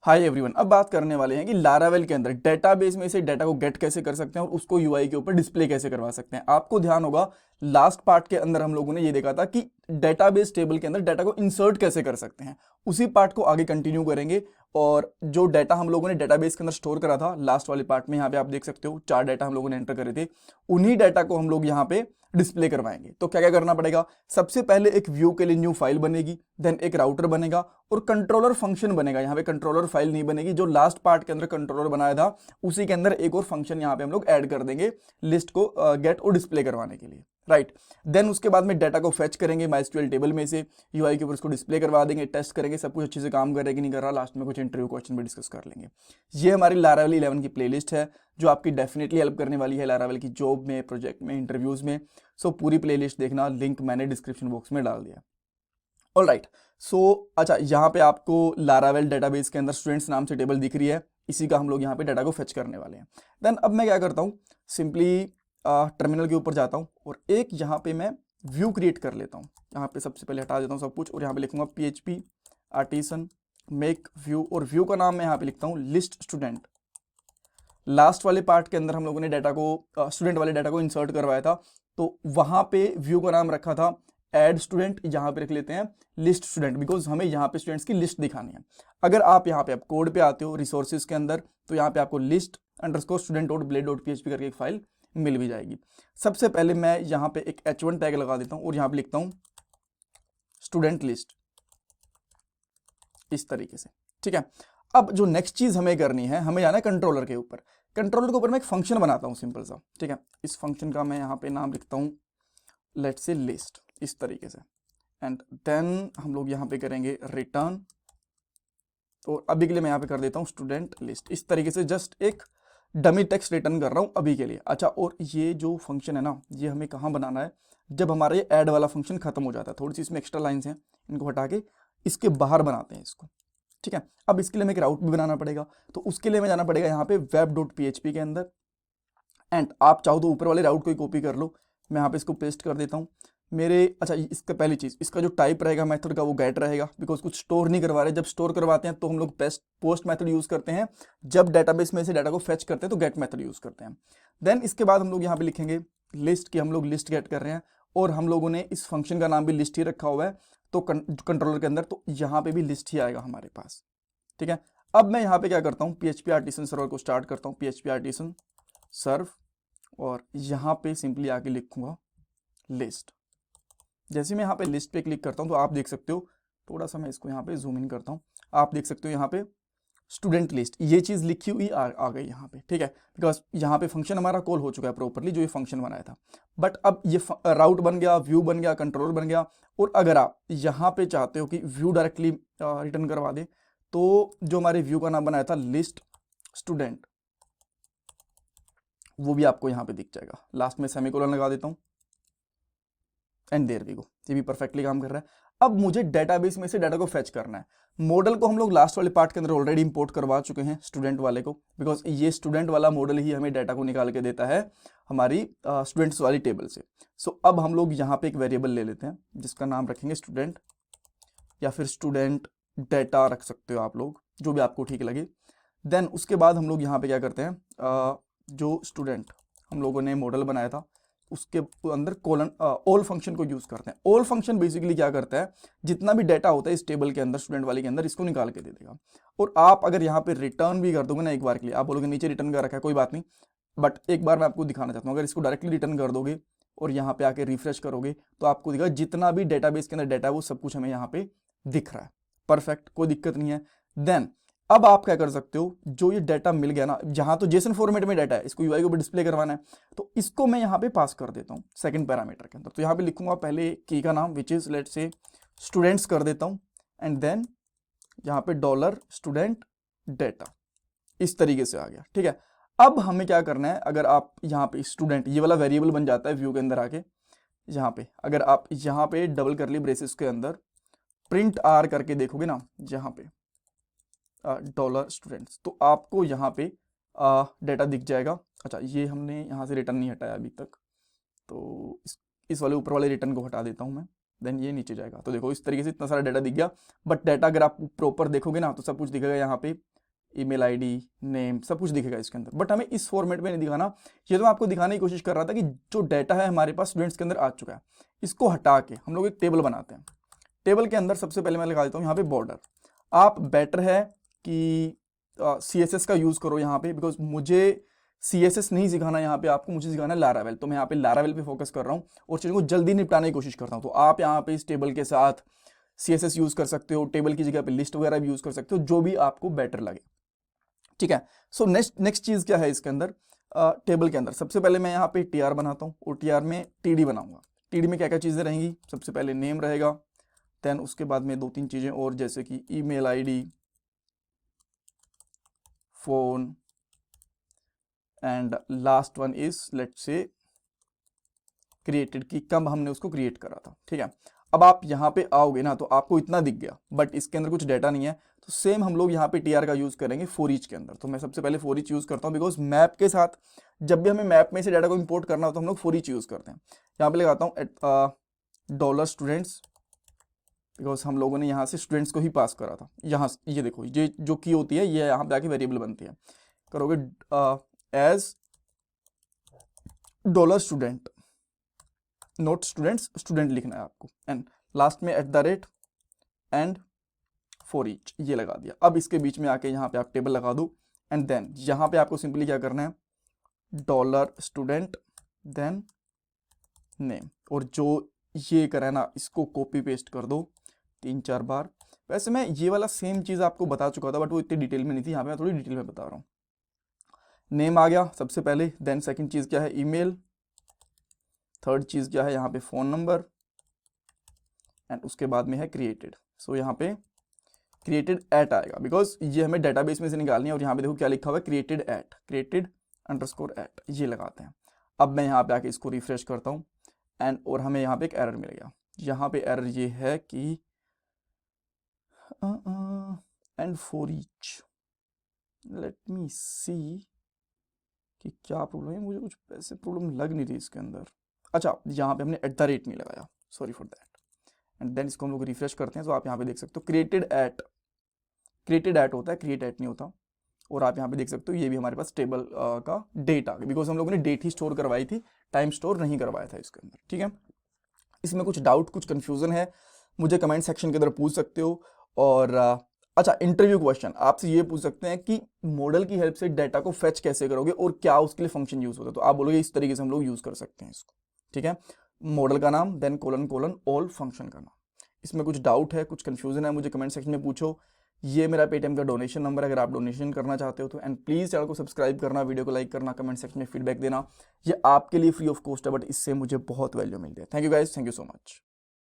Hi everyone, अब बात करने वाले हैं कि लारावेल के अंदर डेटाबेस में से डाटा को गेट कैसे कर सकते हैं और उसको यूआई के ऊपर डिस्प्ले कैसे करवा सकते हैं। आपको ध्यान होगा लास्ट पार्ट के अंदर हम लोगों ने ये देखा था कि डेटाबेस टेबल के अंदर डाटा को इंसर्ट कैसे कर सकते हैं। उसी पार्ट को आगे कंटिन्यू करेंगे और जो डाटा हम लोगों ने डेटाबेस के अंदर स्टोर करा था लास्ट वाले पार्ट में, यहाँ पे आप देख सकते हो 4 डाटा हम लोगों ने एंटर करे थे, उन्हीं डाटा को हम लोग यहाँ पे डिस्प्ले करवाएंगे। तो क्या क्या करना पड़ेगा, सबसे पहले एक व्यू के लिए न्यू फाइल बनेगी, देन एक राउटर बनेगा और कंट्रोलर फंक्शन बनेगा। यहाँ पे कंट्रोलर फाइल नहीं बनेगी, जो लास्ट पार्ट के अंदर कंट्रोलर बनाया था उसी के अंदर एक और फंक्शन यहाँ पे हम लोग ऐड कर देंगे लिस्ट को गेट और डिस्प्ले करवाने के लिए, राइट। देन उसके बाद में डाटा को फेच करेंगे माइस्क्यूएल टेबल में से, यूआई के ऊपर उसको डिस्प्ले करवा देंगे, टेस्ट करेंगे सब कुछ अच्छे से काम कर रहा है कि नहीं कर रहा, लास्ट में कुछ इंटरव्यू क्वेश्चन भी डिस्कस कर लेंगे। ये हमारी लारावेल 11 की प्लेलिस्ट है जो आपकी डेफिनेटली हेल्प करने वाली है लारावेल की जॉब में, प्रोजेक्ट में, इंटरव्यूज में। सो पूरी प्लेलिस्ट देखना, लिंक मैंने डिस्क्रिप्शन बॉक्स में डाल दिया। ऑल राइट, सो अच्छा, यहाँ पे आपको लारावेल डेटाबेस के अंदर स्टूडेंट्स नाम से टेबल दिख रही है, इसी का हम लोग यहाँ पे डाटा को फेच करने वाले हैं। देन अब मैं क्या करता हूँ, सिंपली टर्मिनल के ऊपर जाता हूँ और एक यहाँ पे मैं व्यू क्रिएट कर लेता हूँ। यहाँ पे सबसे पहले हटा देता हूँ सब कुछ और यहाँ पे लिखूंगा PHP आर्टिसन मेक व्यू, और व्यू का नाम मैं यहाँ पे लिखता हूँ लिस्ट स्टूडेंट। लास्ट वाले पार्ट के अंदर हम लोगों ने डाटा को स्टूडेंट वाले डाटा को इंसर्ट करवाया था, तो वहां पे व्यू का नाम रखा था एड स्टूडेंट, यहाँ पे रख लेते हैं लिस्ट स्टूडेंट, बिकॉज हमें यहाँ पे स्टूडेंट्स की लिस्ट दिखानी है। अगर आप यहाँ पे आप कोड पे आते हो रिसोर्सेज के अंदर, तो यहाँ पे आपको list underscore student dot blade dot PHP करके एक फाइल मिल भी जाएगी। सबसे पहले मैं यहाँ पे एक H1 टैग लगा देता हूँ और यहाँ पे लिखता हूँ स्टूडेंट लिस्ट, इस तरीके से, ठीक है। अब जो नेक्स्ट चीज हमें करनी है, हमें जाना है कंट्रोलर के ऊपर। कंट्रोलर के ऊपर मैं एक फंक्शन बनाता हूँ सिंपल सा, ठीक है। इस फंक्शन का मैं यहाँ पे नाम लिखता हूँ लेट्स से लिस्ट, इस तरीके से। एंड देन हम लोग यहाँ पे करेंगे रिटर्न, और अभी के लिए मैं यहाँ पे कर देता हूँ स्टूडेंट लिस्ट, इस तरीके से जस्ट एक डमी टेक्स्ट रिटर्न कर रहा हूँ अभी के लिए। अच्छा, और ये जो फंक्शन है ना, ये हमें कहाँ बनाना है, जब हमारा ये ऐड वाला फंक्शन खत्म हो जाता है। थोड़ी सी इसमें एक्स्ट्रा लाइन्स हैं, इनको हटा के इसके बाहर बनाते हैं इसको, ठीक है। अब इसके लिए हमें एक राउट भी बनाना पड़ेगा, तो उसके लिए हमें जाना पड़ेगा यहाँ पे web.php के अंदर। एंड आप चाहो तो ऊपर वाले राउट को ही कॉपी कर लो, मैं यहाँ पे इसको पेस्ट कर देता हूँ मेरे। अच्छा, इसका पहली चीज़, इसका जो टाइप रहेगा मेथड का वो गेट रहेगा, बिकॉज कुछ स्टोर नहीं करवा रहे। जब स्टोर करवाते हैं तो हम लोग पोस्ट मेथड यूज़ करते हैं, जब डेटाबेस में से डाटा को फेच करते हैं तो गेट मेथड यूज़ करते हैं। देन इसके बाद हम लोग यहाँ पे लिखेंगे लिस्ट की, हम लोग लिस्ट गेट कर रहे हैं और हम लोगों ने इस फंक्शन का नाम भी लिस्ट ही रखा हुआ है, तो कंट्रोलर के अंदर तो यहाँ पे भी लिस्ट ही आएगा हमारे पास, ठीक है। अब मैं यहाँ पे क्या करता हूँ, PHP आर्टिसन सर्वर को स्टार्ट करता हूँ, PHP आर्टिसन सर्व, और यहाँ पे सिंपली आके लिखूंगा लिस्ट। जैसे मैं यहाँ पे लिस्ट पे क्लिक करता हूँ तो आप देख सकते हो, थोड़ा सा मैं इसको यहाँ पे जूम इन करता हूँ, आप देख सकते हो यहाँ पे स्टूडेंट लिस्ट, ये चीज़ लिखी हुई आ गई यहाँ पे, ठीक है। बिकॉज यहाँ पे फंक्शन हमारा कॉल हो चुका है प्रॉपरली, जो ये फंक्शन बनाया था। बट अब ये राउट बन गया, व्यू बन गया, कंट्रोलर बन गया। और अगर आप यहाँ पे चाहते हो कि व्यू डायरेक्टली रिटर्न करवा दे, तो जो हमारे व्यू का नाम बनाया था लिस्ट स्टूडेंट, वो भी आपको यहाँ पे दिख जाएगा। लास्ट में सेमीकोलन लगा देता हूँ एंड देयर वी गो, ये भी परफेक्टली काम कर रहा है। अब मुझे डेटाबेस में से डाटा को फेच करना है। मॉडल को हम लोग लास्ट वाले पार्ट के अंदर ऑलरेडी इंपोर्ट करवा चुके हैं स्टूडेंट वाले को, बिकॉज ये स्टूडेंट वाला मॉडल ही हमें डाटा को निकाल के देता है हमारी स्टूडेंट्स वाली टेबल से। सो अब हम लोग यहाँ पे एक वेरिएबल ले लेते हैं जिसका नाम रखेंगे स्टूडेंट, या फिर स्टूडेंट डाटा रख सकते हो आप लोग, जो भी आपको ठीक लगे। देन उसके बाद हम लोग यहाँ पे क्या करते हैं, जो स्टूडेंट हम लोगों ने मॉडल बनाया था उसके अंदर कोलन ऑल फंक्शन को यूज करते हैं। ऑल फंक्शन बेसिकली क्या करता है, जितना भी डाटा होता है इस टेबल के अंदर स्टूडेंट वाले के अंदर, इसको निकाल के दे देगा। और आप अगर यहाँ पे रिटर्न भी कर दोगे ना एक बार के लिए, आप बोलोगे नीचे रिटर्न कर रखा है, कोई बात नहीं, बट एक बार मैं आपको दिखाना चाहता हूँ, अगर इसको डायरेक्टली रिटर्न कर दोगे और यहाँ पे आके रिफ्रेश करोगे तो आपको दिखेगा जितना भी डेटाबेस के अंदर डाटा है वो सब कुछ हमें यहाँ पे दिख रहा है। परफेक्ट, कोई दिक्कत नहीं है। देन अब आप क्या कर सकते हो, जो ये डाटा मिल गया ना, जहां तो जेसन फॉर्मेट में डाटा है, इसको यूआई को भी डिस्प्ले करवाना है, तो इसको मैं यहाँ पे पास कर देता हूँ सेकंड पैरामीटर के अंदर। तो यहाँ पे लिखूंगा पहले की का नाम which is let's say students कर देता हूँ, एंड देन यहाँ पे डॉलर स्टूडेंट डाटा, इस तरीके से आ गया, ठीक है। अब हमें क्या करना है, अगर आप यहाँ पे स्टूडेंट ये वाला वेरिएबल बन जाता है व्यू के अंदर आके, यहाँ पे अगर आप यहाँ पे डबल करली ब्रेसेस के अंदर प्रिंट आर करके देखोगे ना, यहाँ पे डॉलर स्टूडेंट्स, तो आपको यहाँ पे डेटा दिख जाएगा। अच्छा, ये हमने यहाँ से रिटर्न नहीं हटाया अभी तक, तो इस वाले ऊपर वाले रिटर्न को हटा देता हूँ मैं, देन ये नीचे जाएगा। तो देखो इस तरीके से इतना सारा डाटा दिख गया। बट डाटा अगर आप प्रॉपर देखोगे ना तो सब कुछ दिखेगा यहाँ पे ईमेल आईडी, नेम, सब कुछ दिखेगा इसके अंदर। बट हमें इस फॉर्मेट में नहीं दिखाना, ये तो मैं आपको दिखाने की कोशिश कर रहा था कि जो डाटा है हमारे पास स्टूडेंट्स के अंदर आ चुका है, इसको हटा के हम लोग एक टेबल बनाते हैं। टेबल के अंदर सबसे पहले मैं लगा देता हूँ यहाँ पे बॉर्डर। आप बेटर है कि CSS का यूज़ करो यहाँ पे, बिकॉज मुझे CSS नहीं सिखाना यहाँ पे आपको, मुझे सिखाना है लारावेल। तो मैं यहाँ पे लारावेल पे फोकस कर रहा हूँ और चीज़ों को जल्दी निपटाने की कोशिश करता हूँ। तो आप यहाँ पे इस टेबल के साथ CSS यूज़ कर सकते हो, टेबल की जगह पे लिस्ट वगैरह भी यूज़ कर सकते हो, जो भी आपको बेटर लगे, ठीक है। सो नेक्स्ट चीज़ क्या है इसके अंदर, टेबल के अंदर सबसे पहले मैं यहाँ पे TR बनाता हूँ और TR में TD बनाऊंगा। TD में क्या क्या चीज़ें रहेंगी, सबसे पहले नेम रहेगा, देन उसके बाद में 2-3 चीज़ें और, जैसे कि email ID, phone, and last one is let's say created, की कब हमने उसको क्रिएट करा था, ठीक है। अब आप यहाँ पे आओगे ना तो आपको इतना दिख गया, बट इसके अंदर कुछ डाटा नहीं है। तो सेम हम लोग यहाँ पे TR का यूज़ करेंगे फॉर ईच के अंदर। तो मैं सबसे पहले फॉर ईच यूज़ करता हूँ, बिकॉज मैप के साथ जब भी हमें मैप में से डाटा को इंपोर्ट करना हो तो हम लोग फॉर ईच यूज़ करते हैं। यहाँ पे लगाता हूँ डॉलर स्टूडेंट्स, बिकॉज हम लोगों ने यहाँ से स्टूडेंट्स को ही पास करा था। यहाँ ये देखो, ये जो की होती है ये यहाँ पे आके वेरिएबल बनती है। करोगे as dollar student, note students, student लिखना है आपको, एंड लास्ट में @ एंड फॉर ईच, ये लगा दिया। अब इसके बीच में आके यहाँ पे आप टेबल लगा दो, एंड देन यहाँ पे आपको सिंपली क्या करना है, डॉलर स्टूडेंट देन नेम, और जो ये करा है ना इसको कॉपी पेस्ट कर दो 3-4 बार। वैसे मैं ये वाला सेम चीज़ आपको बता चुका था, बट वो इतनी डिटेल में नहीं थी, यहाँ पे मैं थोड़ी डिटेल में बता रहा हूँ। नेम आ गया सबसे पहले, देन सेकंड चीज़ क्या है, ईमेल, थर्ड चीज़ क्या है यहाँ पे, फ़ोन नंबर, एंड उसके बाद में है क्रिएटेड। सो यहाँ पे क्रिएटेड एट आएगा, बिकॉज ये हमें डेटाबेस में से निकालनी है। और यहाँ पे देखो क्या लिखा हुआ है, क्रिएटेड एट, क्रिएटेड _एट, ये लगाते हैं। अब मैं यहाँ पे आके इसको रिफ्रेश करता हूँ, एंड और हमें यहाँ पे एक एरर मिल गया। यहाँ पे एरर ये है कि and for each, let me see कि क्या प्रॉब्लम है। मुझे कुछ ऐसे प्रॉब्लम लग नहीं रही इसके अंदर। अच्छा, यहाँ पे हमने @ नहीं लगाया, sorry for that. And then इसको हम लोग रिफ्रेश करते हैं, तो आप यहाँ पे देख सकते हो क्रिएटेड एट होता है, क्रिएट एट नहीं होता। और आप यहाँ पे देख सकते हो ये भी हमारे पास टेबल का डेट आ गया, बिकॉज हम लोगों ने डेट ही स्टोर करवाई थी, टाइम स्टोर नहीं करवाया था इसके अंदर, ठीक है। इसमें कुछ डाउट, कुछ कन्फ्यूजन है, मुझे कमेंट सेक्शन के अंदर पूछ सकते हो। और अच्छा, इंटरव्यू क्वेश्चन आपसे ये पूछ सकते हैं कि मॉडल की हेल्प से डाटा को फेच कैसे करोगे और क्या उसके लिए फंक्शन यूज होता है। तो आप बोलोगे इस तरीके से हम लोग यूज कर सकते हैं इसको, ठीक है। मॉडल का नाम, देन कोलन ऑल फंक्शन का नाम। इसमें कुछ डाउट है, कुछ कंफ्यूजन है, मुझे कमेंट सेक्शन में पूछो। ये मेरा पेटीएम का डोनेशन नंबर है, अगर आप डोनेशन करना चाहते हो तो। एंड प्लीज़ चैनल को सब्सक्राइब करना, वीडियो को लाइक करना, कमेंट सेक्शन में फीडबैक देना। ये आपके लिए फ्री ऑफ कॉस्ट है, बट इससे मुझे बहुत वैल्यू मिलती है। Thank you guys, thank you so much.